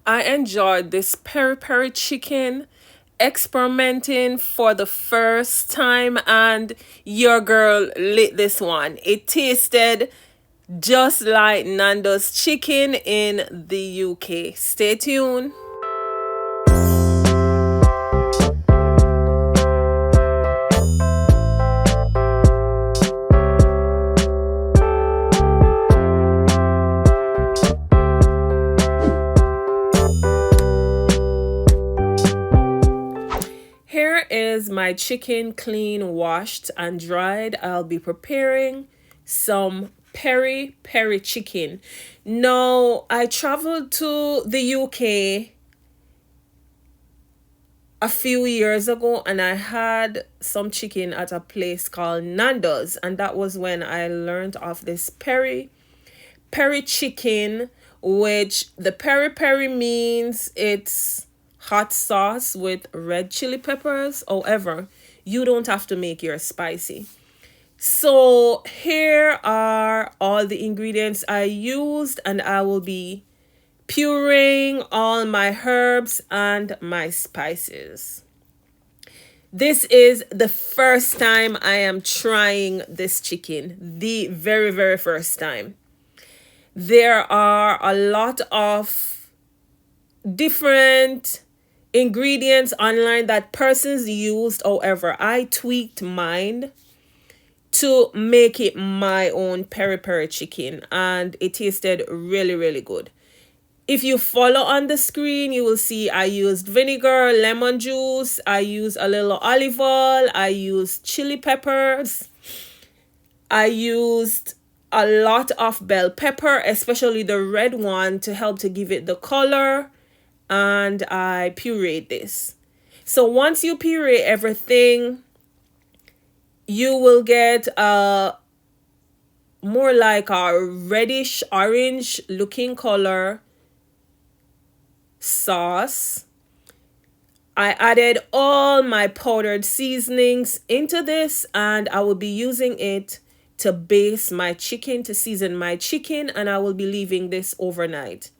I enjoyed this peri-peri chicken experimenting for the first time, and your girl lit this one. It tasted just like Nando's chicken in the UK. Stay tuned. Here is my chicken clean, washed, and dried. I'll be preparing some peri-peri chicken. Now, I traveled to the UK a few years ago and I had some chicken at a place called Nando's, and that was when I learned of this peri-peri chicken, which the peri-peri means it's hot sauce with red chili peppers. However, you don't have to make yours spicy. So here are all the ingredients I used, and I will be pureeing all my herbs and my spices. This is the first time I am trying this chicken, the very, very first time. There are a lot of different ingredients online that persons used. However, I tweaked mine to make it my own peri-peri chicken, and it tasted really, really good. If you follow on the screen, you will see I used vinegar, lemon juice, I used a little olive oil, I used chili peppers, I used a lot of bell pepper, especially the red one, to help to give it the color, and I pureed this. So once you puree everything, you will get a more like a reddish orange looking color sauce. I added all my powdered seasonings into this, and I will be using it to base my chicken, to season my chicken, and I will be leaving this overnight.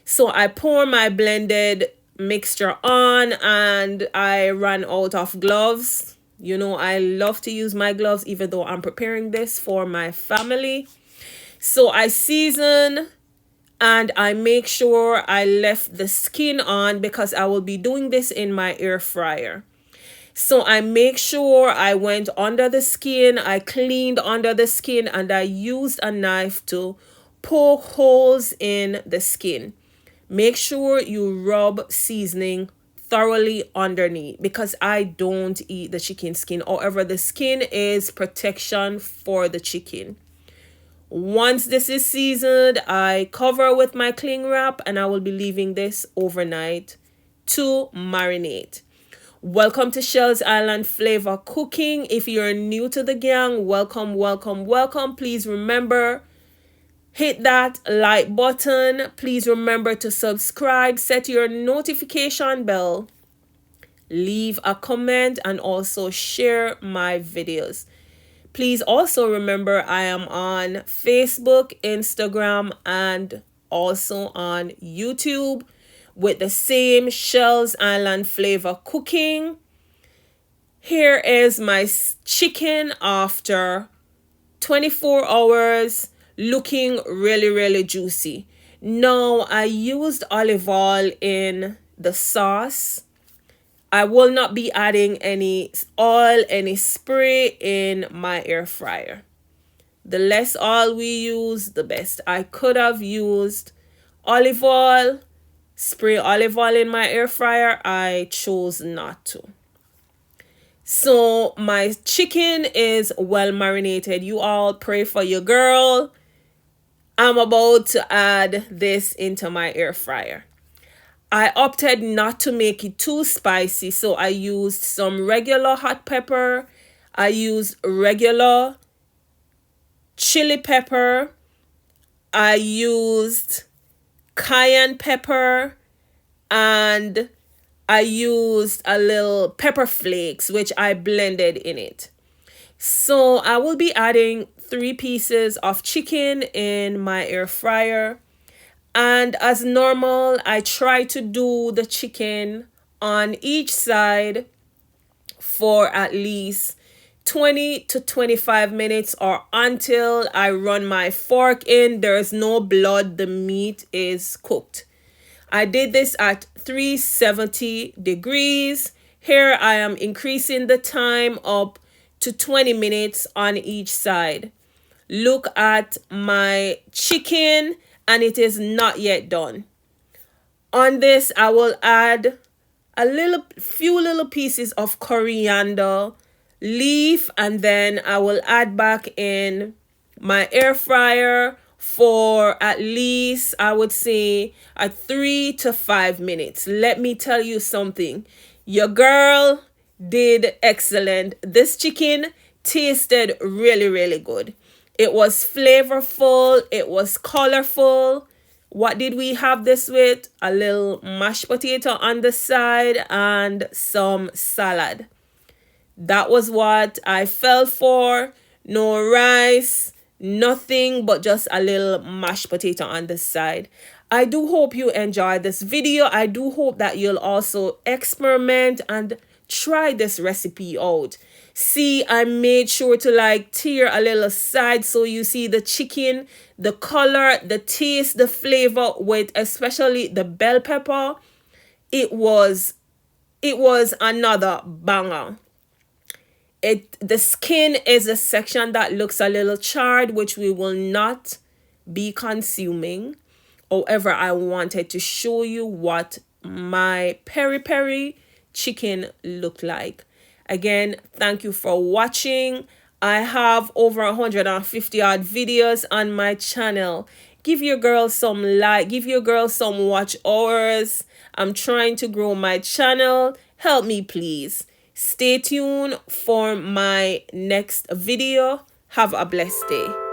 So I pour my blended mixture on, and I ran out of gloves. You know, I love to use my gloves even though I'm preparing this for my family. So I season and I make sure I left the skin on because I will be doing this in my air fryer. So I make sure I went under the skin, I cleaned under the skin, and I used a knife to poke holes in the skin. Make sure you rub seasoning thoroughly underneath because I don't eat the chicken skin. However, the skin is protection for the chicken. Once this is seasoned, I cover with my cling wrap, and I will be leaving this overnight to marinate. Welcome to Shells Island Flavor Cooking. If you're new to the gang, welcome, welcome, welcome. Please remember, hit that like button. Please remember to subscribe, set your notification bell, leave a comment, and also share my videos. Please also remember I am on Facebook, Instagram, and also on YouTube with the same Shells Island Flavor Cooking. Here is my chicken after 24 hours, looking really, really juicy. Now, I used olive oil in the sauce. I will not be adding any oil, any spray in my air fryer. The less oil we use, the best. I could have used olive oil, spray olive oil in my air fryer. I chose not to. So my chicken is well marinated. You all pray for your girl. I'm about to add this into my air fryer. I opted not to make it too spicy, so I used some regular hot pepper. I used regular chili pepper. I used cayenne pepper, and I used a little pepper flakes, which I blended in it. So I will be adding 3 pieces of chicken in my air fryer. And as normal, I try to do the chicken on each side for at least 20 to 25 minutes, or until I run my fork in. There's no blood, the meat is cooked. I did this at 370 degrees. Here I am increasing the time up to 20 minutes on each side. Look at my chicken, and it is not yet done. On this, I will add a few little pieces of coriander leaf, and then I will add back in my air fryer for at least, I would say, 3 to 5 minutes. Let me tell you something. Your girl did excellent. This chicken tasted really, really good. It was flavorful. It was colorful. What did we have this with? A little mashed potato on the side and some salad. That was what I fell for. No rice, nothing but just a little mashed potato on the side. I do hope you enjoyed this video. I do hope that you'll also experiment and try this recipe out. See, I made sure to like tear a little side so you see the chicken, the color, the taste, the flavor, with especially the bell pepper. It was another banger. The skin is a section that looks a little charred, which we will not be consuming. However, I wanted to show you what my peri-peri chicken looked like. Again, thank you for watching. I have over 150 odd videos on my channel. Give your girl some like, give your girl some watch hours. I'm trying to grow my channel. Help me, please. Stay tuned for my next video. Have a blessed day.